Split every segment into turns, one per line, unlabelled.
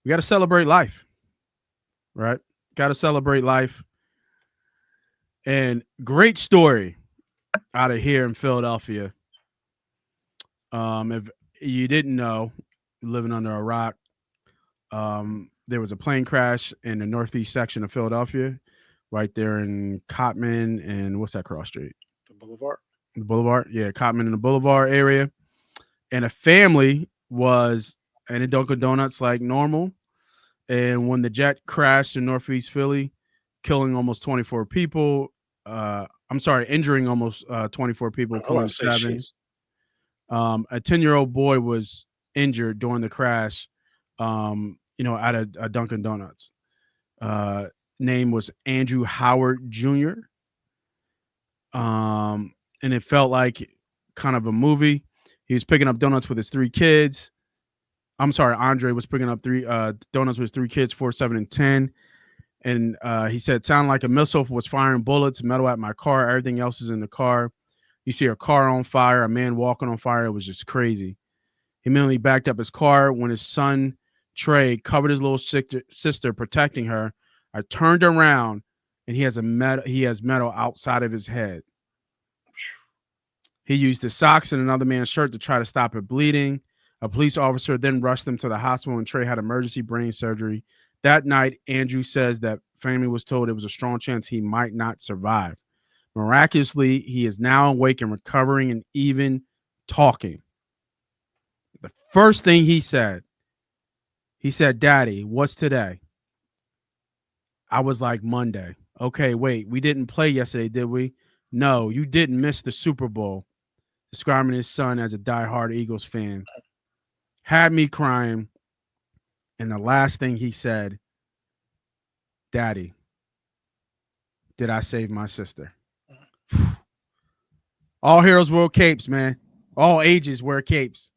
We got to celebrate life, right? Got to celebrate life. And great story out of here in Philadelphia. If you didn't know, living under a rock, there was a plane crash in the northeast section of Philadelphia, right there in Cotman and what's that cross street?
The Boulevard.
The Boulevard, yeah, Cotman in the Boulevard area. And a family was in a Dunkin' Donuts like normal. And when the jet crashed in Northeast Philly, killing almost 24 people, I'm sorry, injuring almost 24 people,
Oh, I
killing
say
seven.
she's.
A 10-year-old boy was injured during the crash, at a Dunkin' Donuts. Uh, Name was Andrew Howard Jr. And it felt like kind of a movie. He was picking up donuts with his three kids. I'm sorry, Andre was picking up three donuts with his three kids, 4, 7, and 10. And he said, sounded like a missile was firing bullets, metal at my car. Everything else is in the car. You see a car on fire, a man walking on fire. It was just crazy. He immediately backed up his car when his son, Trey, covered his little sister, protecting her. I turned around and he has metal outside of his head. He used his socks and another man's shirt to try to stop it bleeding. A police officer then rushed him to the hospital and Trey had emergency brain surgery. That night, Andrew says that family was told it was a strong chance he might not survive. Miraculously, he is now awake and recovering and even talking. The first thing he said, Daddy, what's today? I was like, Monday. Okay, wait, we didn't play yesterday, did we? No, you didn't miss the Super Bowl. Describing his son as a diehard Eagles fan. Had me crying. And the last thing he said, Daddy, did I save my sister? All heroes wear capes, man. All ages wear capes.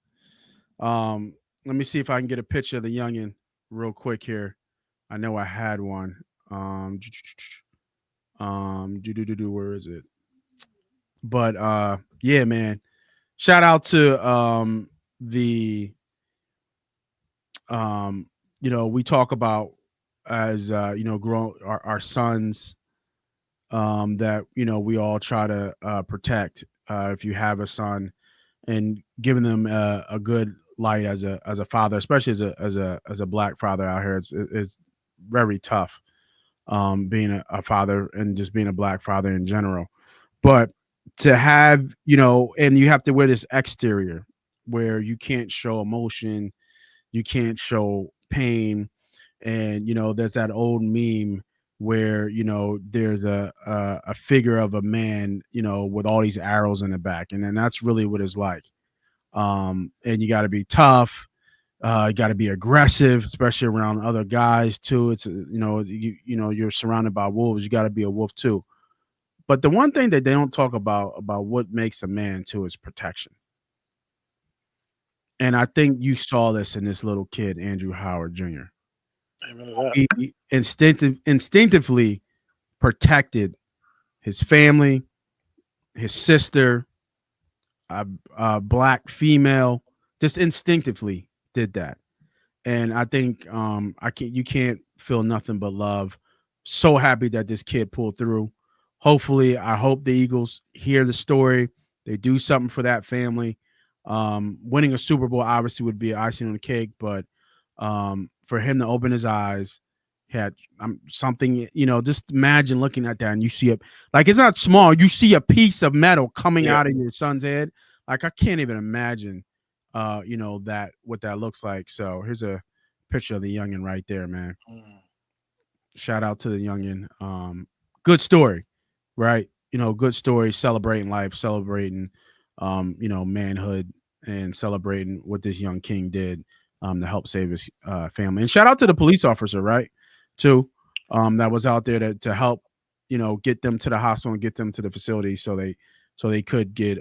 Let me see if I can get a picture of the youngin real quick here. I know I had one. Where is it? But yeah, man. Shout out to the we talk about as grow our sons that we all try to protect if you have a son and giving them a good light as a father, especially as a black father out here. It's very tough being a father and just being a black father in general. But to have and you have to wear this exterior where you can't show emotion, you can't show pain, and there's that old meme where there's a figure of a man with all these arrows in the back, and then that's really what it's like. And you got to be tough, you got to be aggressive, especially around other guys too. It's you're surrounded by wolves, you got to be a wolf too. But the one thing that they don't talk about what makes a man too is protection. And I think you saw this in this little kid, Andrew Howard Jr.
Amen to that.
He instinctively protected his family, his sister, a black female, just instinctively did that. And I think you can't feel nothing but love. So happy that this kid pulled through. Hopefully, I hope the Eagles hear the story. They do something for that family. Winning a Super Bowl obviously would be icing on the cake, but for him to open his eyes, had something. Just imagine looking at that and you see it like it's not small. You see a piece of metal coming
Yeah.
out of your son's head. Like I can't even imagine that what that looks like. So here's a picture of the youngin right there, man.
Mm.
Shout out to the youngin. Good story, right? Good story, celebrating life, celebrating manhood, and celebrating what this young king did to help save his family. And shout out to the police officer, right? Too, that was out there to help, get them to the hospital and get them to the facility so they could get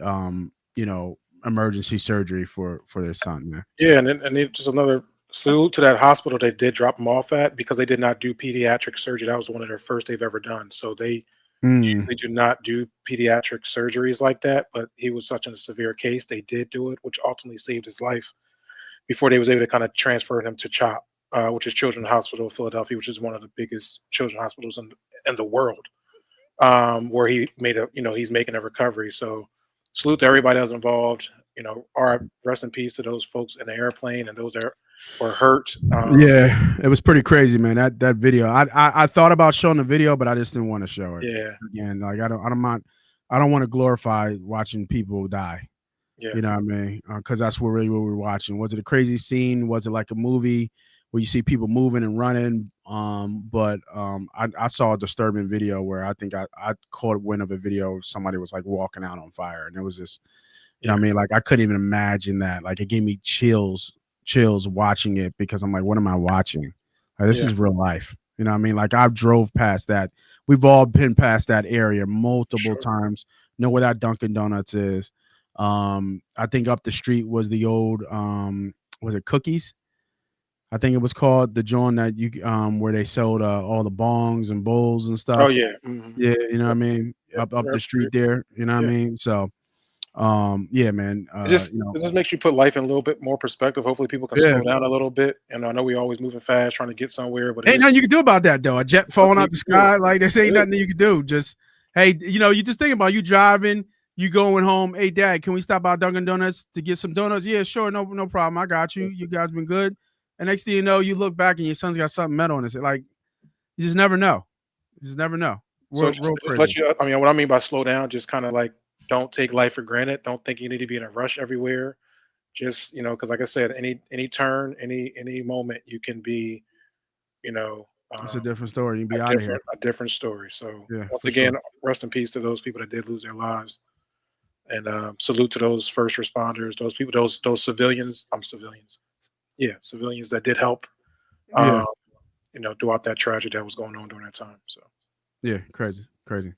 emergency surgery for their son, man.
Yeah,
So
just another salute to that hospital they did drop him off at because they did not do pediatric surgery. That was one of their first they've ever done. So they
mm,
usually do not do pediatric surgeries like that, but he was such a severe case, they did do it, which ultimately saved his life before they was able to kind of transfer him to CHOP. which is Children's Hospital of Philadelphia, which is one of the biggest children's hospitals in the world. Where he made a, he's making a recovery. So salute to everybody that was involved. Our rest in peace to those folks in the airplane and those that were hurt.
Yeah, it was pretty crazy, man. That video. I thought about showing the video, but I just didn't want to show it.
Yeah,
Again, like I don't want to glorify watching people die.
yeah,
You know what I mean? Because that's what we were watching. Was it a crazy scene? Was it like a movie where you see people moving and running? But I saw a disturbing video where I think I caught wind of a video of somebody was like walking out on fire, and it was just, you know
yeah,
what I mean? Like I couldn't even imagine that. Like it gave me chills watching it because I'm like, what am I watching? Like, this
yeah,
is real life. You know what I mean? Like I've drove past that. We've all been past that area multiple
sure.
times. Know where that Dunkin' Donuts is. I think up the street was the old was it Cookies? I think it was called the joint that you where they sold all the bongs and bowls and
Oh
stuff.
yeah,
Yeah, you know what I
yep,
mean?
yep.
Up the
Rep
street
Street.
there, you know what I
Yeah,
mean? So yeah, man.
it just makes you put life in a little bit more perspective. Hopefully, people can
Yeah.
slow down a little bit. And I know we always moving fast, trying to get somewhere, but it
Ain't
just
nothing you can do about that though. A jet falling
nothing you
out the
can do.
sky, like this ain't
That's it.
nothing you can do. Just hey, you just think about you driving, you going home. Hey, Dad, can we stop by Dunkin' Donuts to get some donuts? Yeah, sure, no problem. I got you. You guys been good. And next thing you know, you look back and your son's got something metal in it. Like you just never know. You just never know.
So
Real, real
just let
crazy.
you. I mean, what I mean by slow down, just kind of like don't take life for granted. Don't think you need to be in a rush everywhere. Just because like I said, any turn, any moment, you can be, you know,
It's a different story. You can be
a
out of here.
different story. So
Yeah,
once
for sure.
again, rest in peace to those people that did lose their lives, and salute to those first responders, those people, those civilians. I'm civilians. Yeah, civilians that did help.
Yeah,
Um, throughout that tragedy that was going on during that time. So.
yeah, crazy, crazy.